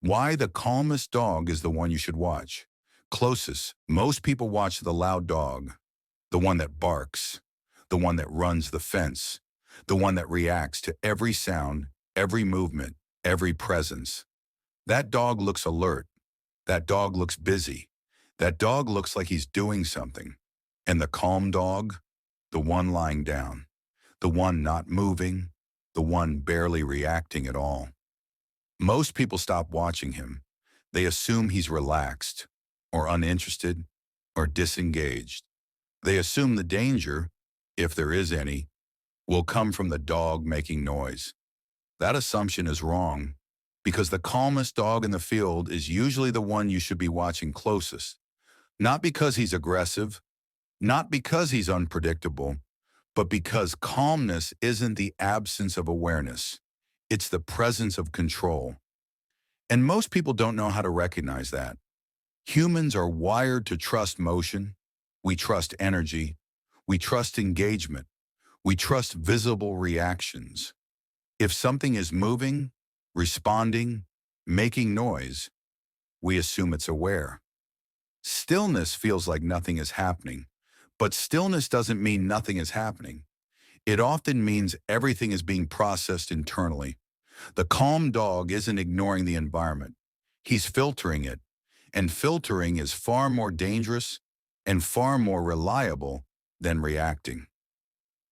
Why the calmest dog is the one you should watch. Closest, most people watch the loud dog, the one that barks, the one that runs the fence, the one that reacts to every sound, every movement, every presence. That dog looks alert. That dog looks busy. That dog looks like he's doing something. And the calm dog, the one lying down, the one not moving, the one barely reacting at all. Most people stop watching him. They assume he's relaxed, or uninterested, or disengaged. They assume the danger, if there is any, will come from the dog making noise. That assumption is wrong, because the calmest dog in the field is usually the one you should be watching closest. Not because he's aggressive, not because he's unpredictable, but because calmness isn't the absence of awareness. It's the presence of control. And most people don't know how to recognize that. Humans are wired to trust motion. We trust energy. We trust engagement. We trust visible reactions. If something is moving, responding, making noise, we assume it's aware. Stillness feels like nothing is happening, but stillness doesn't mean nothing is happening. It often means everything is being processed internally. The calm dog isn't ignoring the environment. He's filtering it, and filtering is far more dangerous and far more reliable than reacting.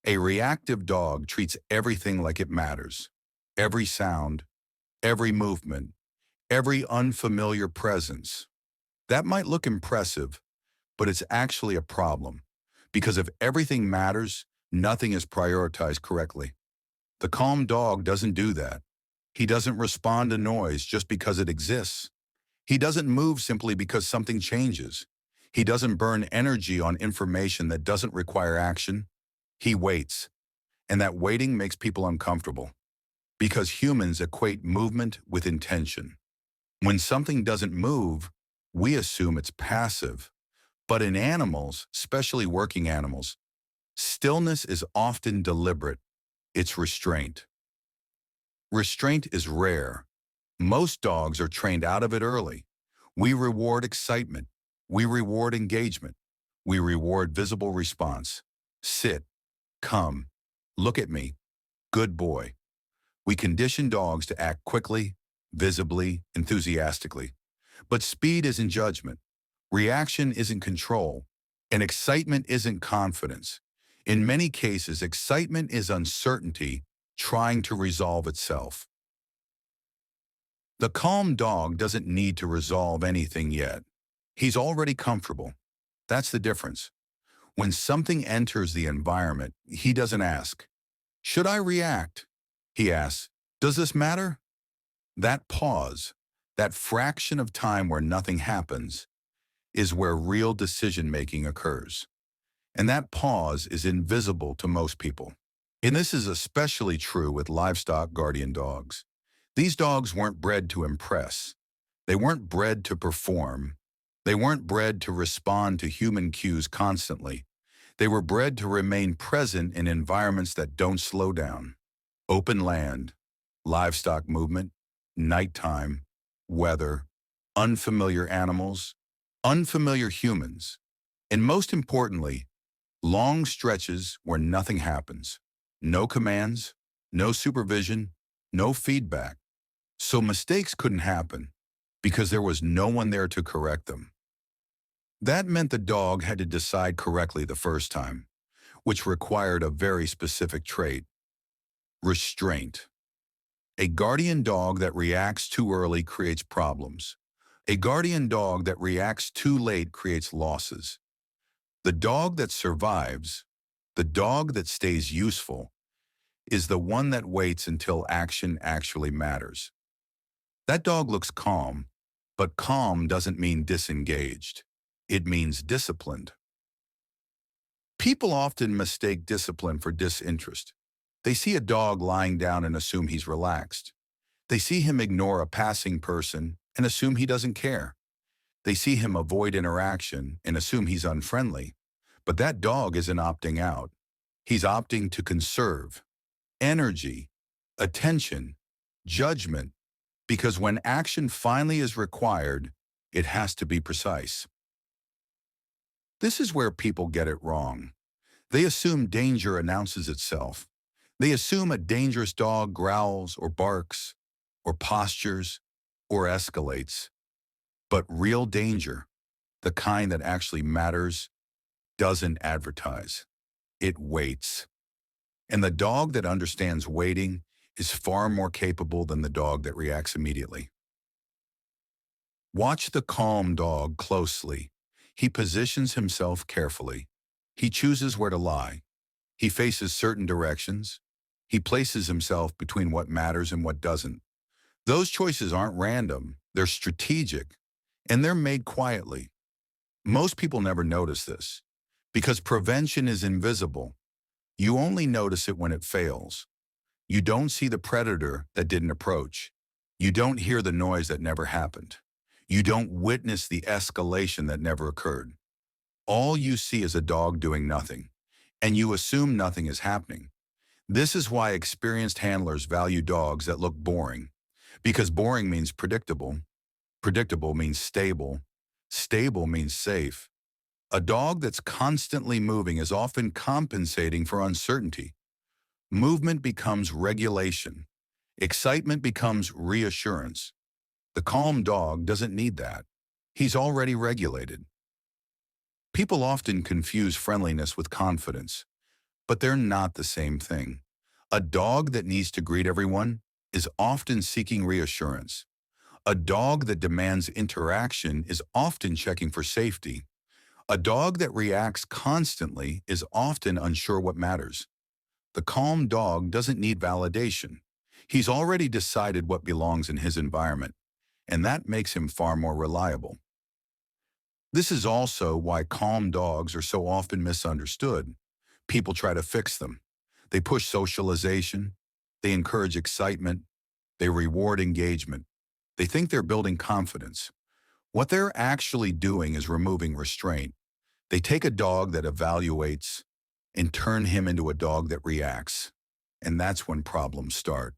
A reactive dog treats everything like it matters. Every sound, every movement, every unfamiliar presence. That might look impressive, but it's actually a problem, because if everything matters, nothing is prioritized correctly. The calm dog doesn't do that. He doesn't respond to noise just because it exists. He doesn't move simply because something changes. He doesn't burn energy on information that doesn't require action. He waits, and that waiting makes people uncomfortable, because humans equate movement with intention. When something doesn't move, we assume it's passive. But in animals, especially working animals, stillness is often deliberate. It's restraint. Restraint is rare. Most dogs are trained out of it early. We reward excitement. We reward engagement. We reward visible response. Sit, come, look at me, good boy. We condition dogs to act quickly, visibly, enthusiastically. But speed isn't judgment. Reaction isn't control. And excitement isn't confidence. In many cases, excitement is uncertainty trying to resolve itself. The calm dog doesn't need to resolve anything yet. He's already comfortable. That's the difference. When something enters the environment, he doesn't ask, "Should I react?" He asks, "Does this matter?" That pause, that fraction of time where nothing happens, is where real decision-making occurs. And that pause is invisible to most people. And this is especially true with livestock guardian dogs. These dogs weren't bred to impress. They weren't bred to perform. They weren't bred to respond to human cues constantly. They were bred to remain present in environments that don't slow down. Open land, livestock movement, nighttime, weather, unfamiliar animals, unfamiliar humans, and most importantly, long stretches where nothing happens. No commands, no supervision, no feedback. So mistakes couldn't happen because there was no one there to correct them. That meant the dog had to decide correctly the first time, which required a very specific trait: restraint. A guardian dog that reacts too early creates problems. A guardian dog that reacts too late creates losses. The dog that survives, the dog that stays useful, is the one that waits until action actually matters. That dog looks calm, but calm doesn't mean disengaged. It means disciplined. People often mistake discipline for disinterest. They see a dog lying down and assume he's relaxed. They see him ignore a passing person and assume he doesn't care. They see him avoid interaction and assume he's unfriendly. But that dog isn't opting out. He's opting to conserve energy, attention, judgment, Because when action finally is required, it has to be precise. This is where people get it wrong. They assume danger announces itself. They assume a dangerous dog growls or barks, or postures, or escalates. But real danger, the kind that actually matters, doesn't advertise. It waits. And the dog that understands waiting is far more capable than the dog that reacts immediately. Watch the calm dog closely. He positions himself carefully. He chooses where to lie. He faces certain directions. He places himself between what matters and what doesn't. Those choices aren't random. They're strategic, and they're made quietly. Most people never notice this because prevention is invisible. You only notice it when it fails. You don't see the predator that didn't approach. You don't hear the noise that never happened. You don't witness the escalation that never occurred. All you see is a dog doing nothing, and you assume nothing is happening. This is why experienced handlers value dogs that look boring, because boring means predictable. Predictable means stable. Stable means safe. A dog that's constantly moving is often compensating for uncertainty. Movement becomes regulation. Excitement becomes reassurance. The calm dog doesn't need that. He's already regulated. People often confuse friendliness with confidence, but they're not the same thing. A dog that needs to greet everyone is often seeking reassurance. A dog that demands interaction is often checking for safety. A dog that reacts constantly is often unsure what matters. The calm dog doesn't need validation. He's already decided what belongs in his environment, and that makes him far more reliable. This is also why calm dogs are so often misunderstood. People try to fix them. They push socialization. They encourage excitement. They reward engagement. They think they're building confidence. What they're actually doing is removing restraint. They take a dog that evaluates and turn him into a dog that reacts. And that's when problems start.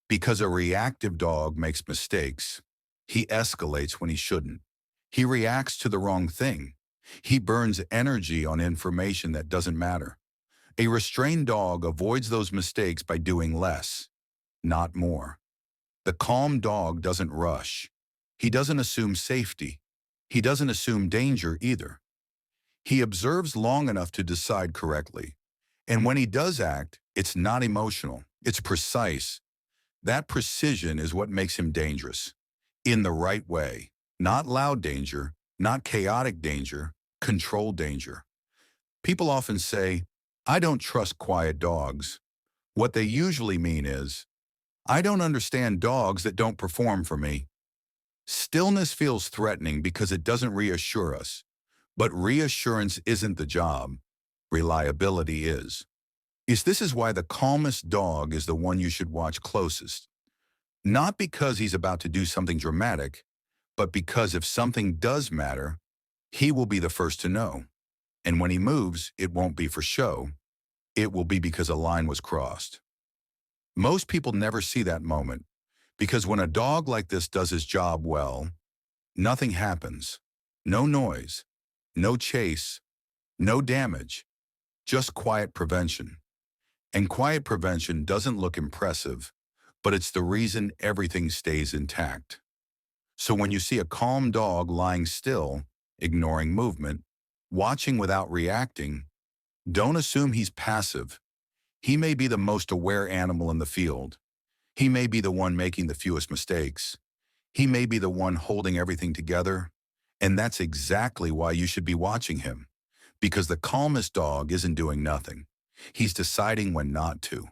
Because a reactive dog makes mistakes. He escalates when he shouldn't. He reacts to the wrong thing. He burns energy on information that doesn't matter. A restrained dog avoids those mistakes by doing less, not more. The calm dog doesn't rush. He doesn't assume safety. He doesn't assume danger either. He observes long enough to decide correctly. And when he does act, it's not emotional. It's precise. That precision is what makes him dangerous. In the right way. Not loud danger, not chaotic danger, controlled danger. People often say, "I don't trust quiet dogs." What they usually mean is, "I don't understand dogs that don't perform for me." Stillness feels threatening because it doesn't reassure us. But reassurance isn't the job. Reliability is. This is why the calmest dog is the one you should watch closest. Not because he's about to do something dramatic, but because if something does matter, he will be the first to know. And when he moves, it won't be for show. It will be because a line was crossed. Most people never see that moment, because when a dog like this does his job well, nothing happens. No noise, no chase, no damage, just quiet prevention. And quiet prevention doesn't look impressive, but it's the reason everything stays intact. So when you see a calm dog lying still, ignoring movement, watching without reacting, don't assume he's passive. He may be the most aware animal in the field. He may be the one making the fewest mistakes. He may be the one holding everything together. And that's exactly why you should be watching him. Because the calmest dog isn't doing nothing. He's deciding when not to.